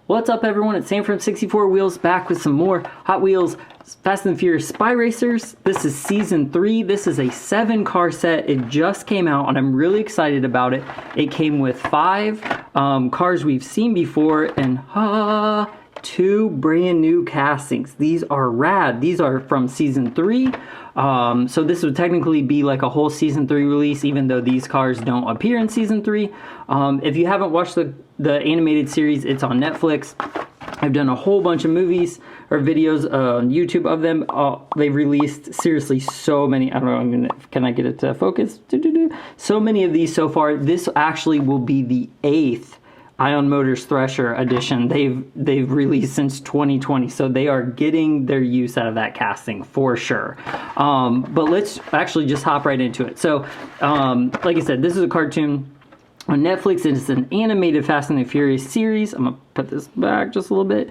What's up, everyone? It's Sam from 64 Wheels, back with some more Hot Wheels Fast and Furious Spy Racers. This is Season 3. This is a 7-car set. It just came out, and I'm really excited about it. It came with 5 cars we've seen before, and 2 brand new castings. These are rad. These are from Season 3. So this would technically be like a whole Season 3 release, even though these cars don't appear in Season 3. If you haven't watched the animated series, it's on Netflix. I've done a whole bunch of movies or videos on YouTube of them. They've released, seriously, so many. I don't know, can I get it to focus? So many of these so far. This actually will be the 8th Ion Motors Thresher edition they've released since 2020, so they are getting their use out of that casting for sure. But let's actually just hop right into it. So, like I said, this is a cartoon on Netflix. It's an animated Fast and the Furious series. I'm gonna put this back just a little bit.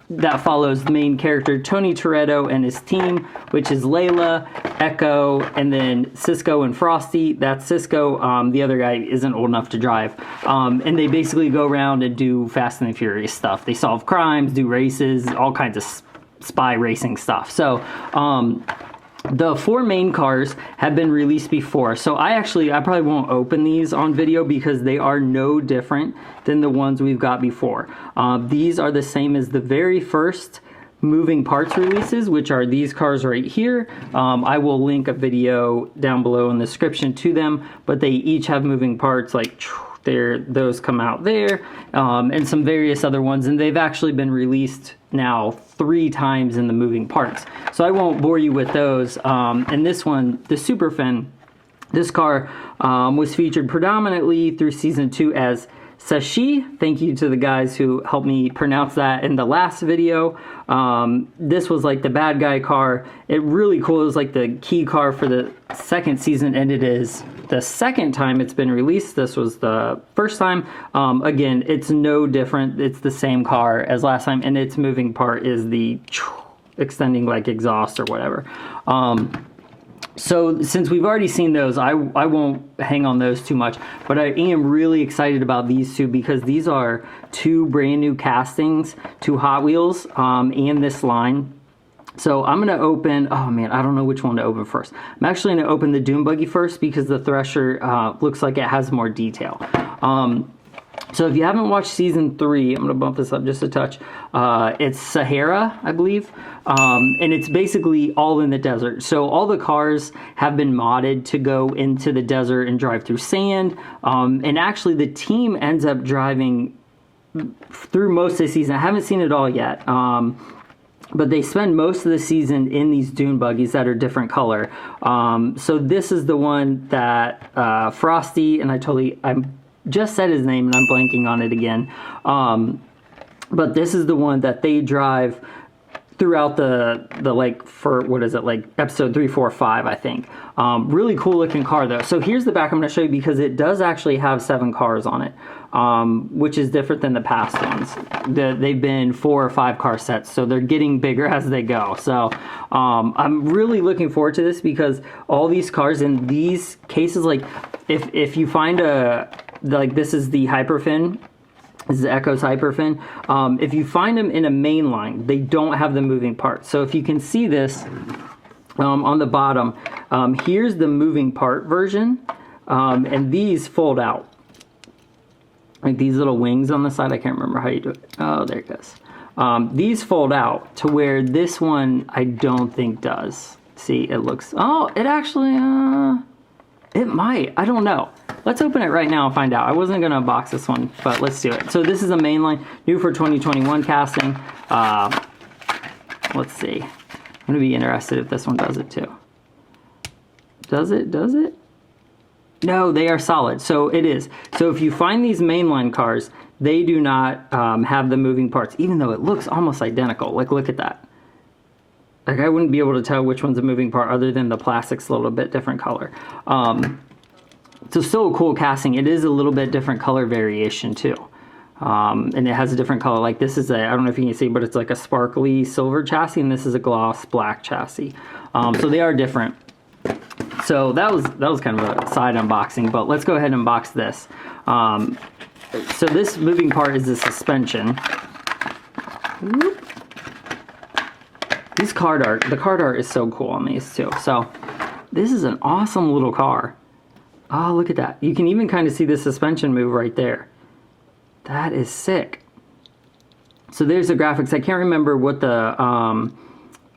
That follows the main character Tony Toretto and his team, which is Layla, Echo, and then Cisco and Frosty. That's Cisco. The other guy isn't old enough to drive. And they basically go around and do Fast and the Furious stuff. They solve crimes, do races, all kinds of spy racing stuff. So, the 4 main cars have been released before, so I probably won't open these on video because they are no different than the ones we've got before. These are the same as the very first moving parts releases, which are these cars right here. I will link a video down below in the description to them, but they each have moving parts like those come out there, and some various other ones, and they've actually been released now 3 times in the moving parts, so I won't bore you with those. And this one, the Superfin, this car was featured predominantly through Season 2 as Sashi. Thank you to the guys who helped me pronounce that in the last video. This was like the bad guy car. It really cool. It was like the key car for the second season, and it is the second time it's been released. This was the first time. Again, it's no different. It's the same car as last time, and its moving part is the extending like exhaust or whatever. So since we've already seen those, I won't hang on those too much, but I am really excited about these 2 because these are 2 brand new castings to Hot Wheels and this line. So I'm going to open, oh man, I don't know which one to open first. I'm actually going to open the Dune Buggy first because the Thresher looks like it has more detail. So if you haven't watched Season 3, I'm going to bump this up just a touch. It's Sahara, I believe. And it's basically all in the desert. So all the cars have been modded to go into the desert and drive through sand. And actually the team ends up driving through most of the season. I haven't seen it all yet. But they spend most of the season in these Dune Buggies that are different color. So this is the one that Frosty, and I just said his name and I'm blanking on it again. But this is the one that they drive throughout the like, for what is it, like episode 3, 4, 5, I think. Really cool looking car though. So here's the back I'm going to show you because it does actually have 7 cars on it, which is different than the past ones. They've been 4 or 5 car sets, so they're getting bigger as they go. So I'm really looking forward to this because all these cars in these cases, like if you find like this is the Hyperfin. This is Echo's Hyperfin. If you find them in a Mainline, they don't have the moving parts. So if you can see this on the bottom, here's the moving part version, and these fold out. Like these little wings on the side. I can't remember how you do it. Oh, there it goes. These fold out to where this one I don't think does. See, it looks, oh, it actually, it might. I don't know. Let's open it right now and find out. I wasn't going to unbox this one, but let's do it. So this is a Mainline, new for 2021 casting. Let's see. I'm going to be interested if this one does it too. Does it? Does it? No, they are solid. So it is. So if you find these Mainline cars, they do not have the moving parts, even though it looks almost identical. Like, look at that. Like, I wouldn't be able to tell which one's a moving part other than the plastic's a little bit different color. So still a cool casting. It is a little bit different color variation too. And it has a different color. Like this is I don't know if you can see, but it's like a sparkly silver chassis, and this is a gloss black chassis. So they are different. So that was kind of a side unboxing, but let's go ahead and unbox this. so this moving part is the suspension. Whoop. The card art is so cool on these too. So this is an awesome little car. Oh, look at that. You can even kind of see the suspension move right there. That is sick. So there's the graphics. I can't remember what the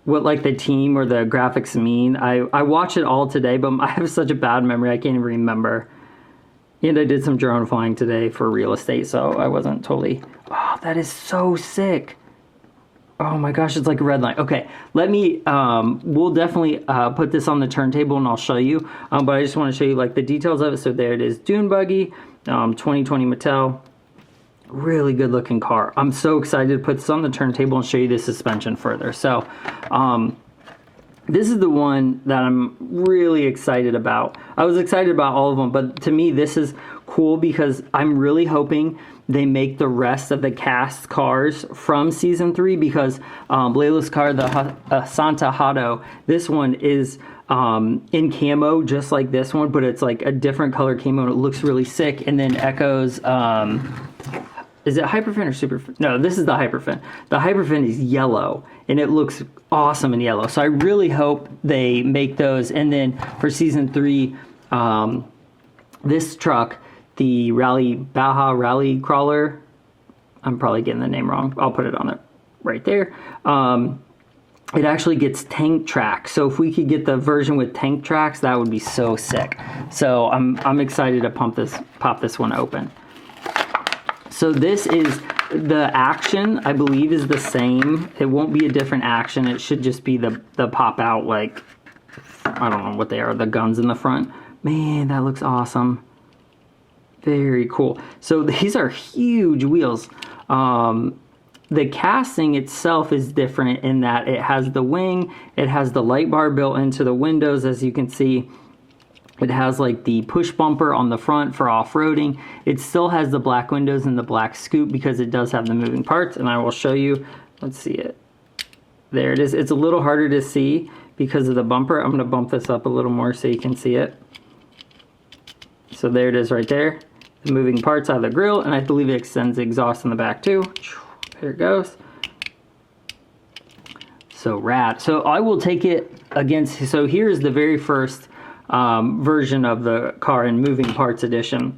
what like the team or the graphics mean. I watched it all today, but I have such a bad memory I can't even remember. And I did some drone flying today for real estate, so I wasn't totally... Oh, that is so sick. Oh my gosh, it's like a red line. Okay, let me, we'll definitely put this on the turntable and I'll show you. But I just want to show you like the details of it. So there it is, Dune Buggy, 2020 Mattel. Really good looking car. I'm so excited to put this on the turntable and show you the suspension further. So, this is the one that I'm really excited about. I was excited about all of them, but to me this is cool because I'm really hoping they make the rest of the cast cars from season 3 because Layla's car, the Asanta Hotto, this one is in camo just like this one, but it's like a different color camo and it looks really sick and then echoes... is it Hyperfin or Superfin? No, this is the Hyperfin. The Hyperfin is yellow, and it looks awesome in yellow. So I really hope they make those. And then for season 3, this truck, the Baja Cawler, I'm probably getting the name wrong. I'll put it on it right there. It actually gets tank tracks. So if we could get the version with tank tracks, that would be so sick. So I'm excited to pop this one open. So this is the action, I believe, is the same. It won't be a different action. It should just be the pop out, like, I don't know what they are, the guns in the front. Man, that looks awesome. Very cool. So these are huge wheels. The casting itself is different in that it has the wing, it has the light bar built into the windows, as you can see. It has like the push bumper on the front for off-roading. It still has the black windows and the black scoop because it does have the moving parts, and I will show you. Let's see it. There it is. It's a little harder to see because of the bumper. I'm going to bump this up a little more so you can see it. So there it is right there. The moving parts out of the grill, and I believe it extends the exhaust in the back too. There it goes. So rad. So I will take it against, so here's the very first version of the car in moving parts edition,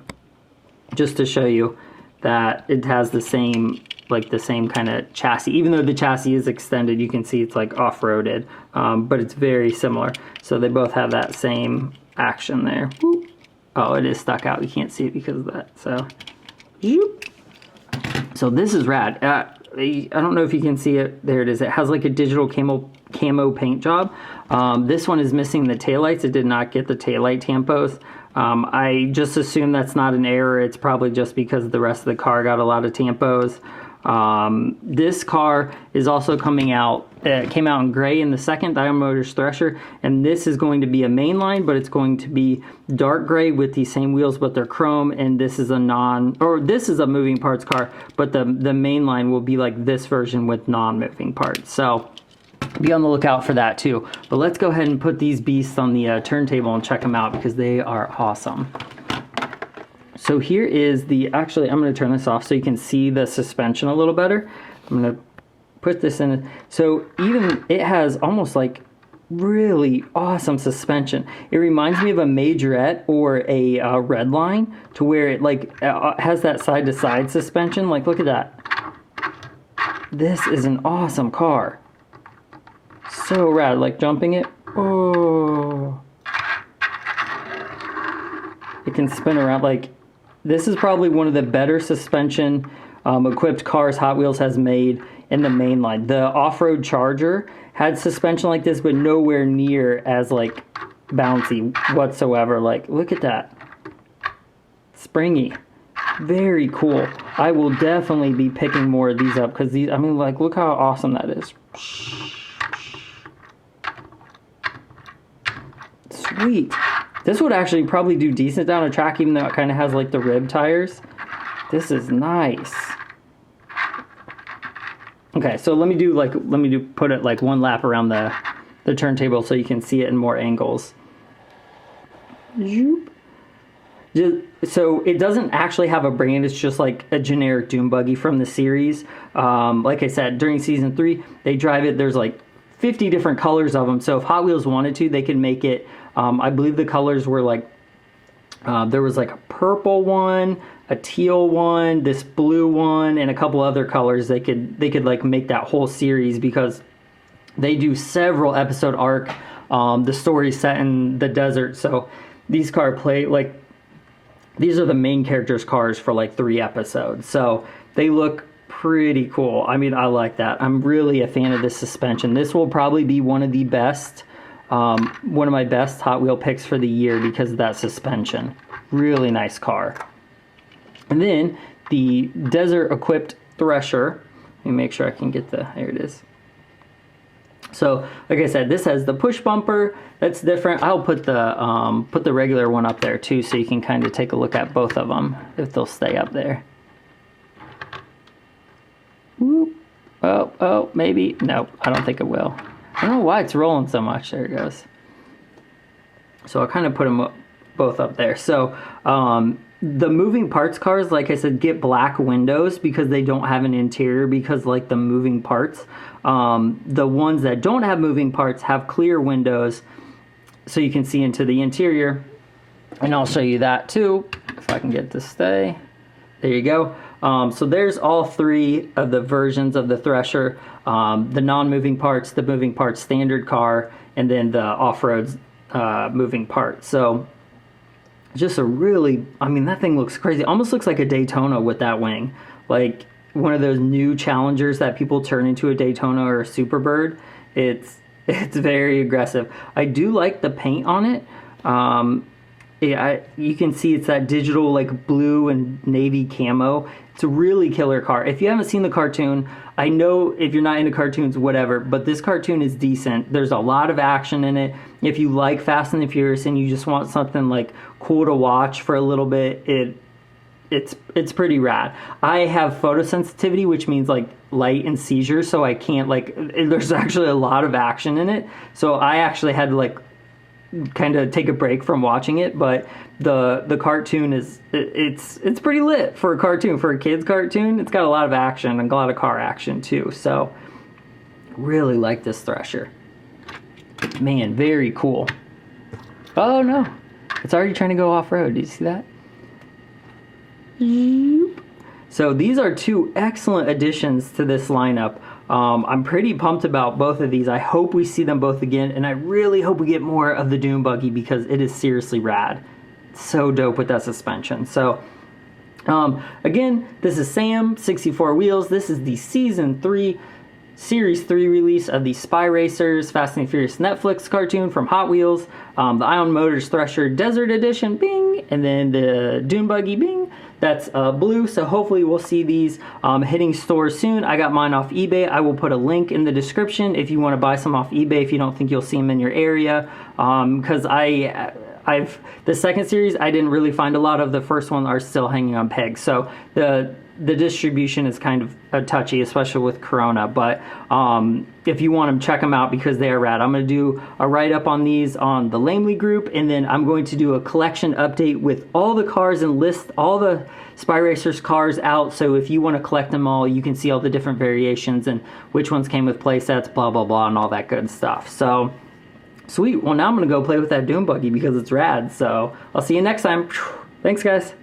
just to show you that it has the same kind of chassis. Even though the chassis is extended, you can see it's like off-roaded, but it's very similar. So they both have that same action there. Whoop. Oh, it is stuck out. You can't see it because of that. So this is rad. I don't know if you can see it. There it is. It has like a digital camo paint job. This one is missing the taillights. It did not get the taillight tampos. I just assume that's not an error. It's probably just because the rest of the car got a lot of tampos. This car is also coming out, it came out in gray in the second Motors Thresher, and this is going to be a mainline, but it's going to be dark gray with the same wheels, but they're chrome, and this is this is a moving parts car, but the mainline will be like this version with non-moving parts. So be on the lookout for that too. But let's go ahead and put these beasts on the turntable and check them out because they are awesome. So here is actually I'm going to turn this off so you can see the suspension a little better. I'm going to put this in. So even it has almost like really awesome suspension. It reminds me of a Majorette or a Redline, to where it like has that side to side suspension. Like look at that. This is an awesome car. So rad, like jumping it. Oh. It can spin around like... This is probably one of the better suspension equipped cars Hot Wheels has made in the mainline. The Off-Road Charger had suspension like this, but nowhere near as like bouncy whatsoever. Like, look at that. Springy. Very cool. I will definitely be picking more of these up because these, I mean, like, look how awesome that is. Sweet. This would actually probably do decent down a track, even though it kind of has like the rib tires. This is nice. Okay, so put it like one lap around the turntable so you can see it in more angles. So it doesn't actually have a brand. It's just like a generic Dune Buggy from the series. Like I said, during season 3, they drive it. There's like 50 different colors of them. So if Hot Wheels wanted to, they could make it. I believe the colors were like, there was like a purple one, a teal one, this blue one, and a couple other colors. They could like make that whole series because they do several episode arc. The story set in the desert, so these these are the main characters' cars for like 3 episodes. So they look pretty cool. I mean, I like that. I'm really a fan of this suspension. This will probably be one of the best, one of my best Hot Wheel picks for the year because of that suspension. Really nice car. And then the desert equipped Thresher. Let me make sure I can get there it is. So, like I said, this has the push bumper. That's different. I'll put the regular one up there too, so you can kind of take a look at both of them if they'll stay up there. Whoop. Oh, maybe. Nope, I don't think it will. I don't know why it's rolling so much. There it goes. So I'll kind of put them both up there. So the moving parts cars, like I said, get black windows because they don't have an interior, because like the moving parts. The ones that don't have moving parts have clear windows so you can see into the interior. And I'll show you that too, if I can get this to stay. There you go. So there's all 3 of the versions of the Thresher. The non-moving parts, the moving parts standard car, and then the off-road moving parts. So just a really, I mean, that thing looks crazy. Almost looks like a Daytona with that wing. Like one of those new Challengers that people turn into a Daytona or a Superbird. It's very aggressive. I do like the paint on it. You can see it's that digital like blue and navy camo. It's a really killer car. If you haven't seen the cartoon, I know if you're not into cartoons, whatever, but this cartoon is decent. There's a lot of action in it. If you like Fast and the Furious and you just want something like cool to watch for a little bit, it's pretty rad. I have photosensitivity, which means like light and seizures, so I can't like, there's actually a lot of action in it. So I actually had to like kind of take a break from watching it, but the cartoon is it's pretty lit for a cartoon, for a kid's cartoon. It's got a lot of action and a lot of car action too. So really like this Thresher. Man, very cool. Oh no, it's already trying to go off-road. Did you see that? So these are 2 excellent additions to this lineup. I'm pretty pumped about both of these. I hope we see them both again, and I really hope we get more of the Dune Buggy because it is seriously rad. It's so dope with that suspension. So again, this is Sam, 64 Wheels. This is the Season 3, Series 3 release of the Spy Racers Fast and Furious Netflix cartoon from Hot Wheels. The Ion Motors Thresher Desert Edition, bing, and then the Dune Buggy, bing. That's blue, so hopefully we'll see these hitting stores soon. I got mine off eBay. I will put a link in the description if you want to buy some off eBay if you don't think you'll see them in your area. Because the second series, I didn't really find a lot of. The first one are still hanging on pegs. So the distribution is kind of touchy, especially with Corona. But if you want them, check them out because they are rad. I'm going to do a write-up on these on the Lamely group, and then I'm going to do a collection update with all the cars and list all the Spy Racers cars out. So if you want to collect them all, you can see all the different variations and which ones came with playsets, blah, blah, blah, and all that good stuff. So sweet. Well, now I'm going to go play with that Dune Buggy because it's rad. So I'll see you next time. Thanks, guys.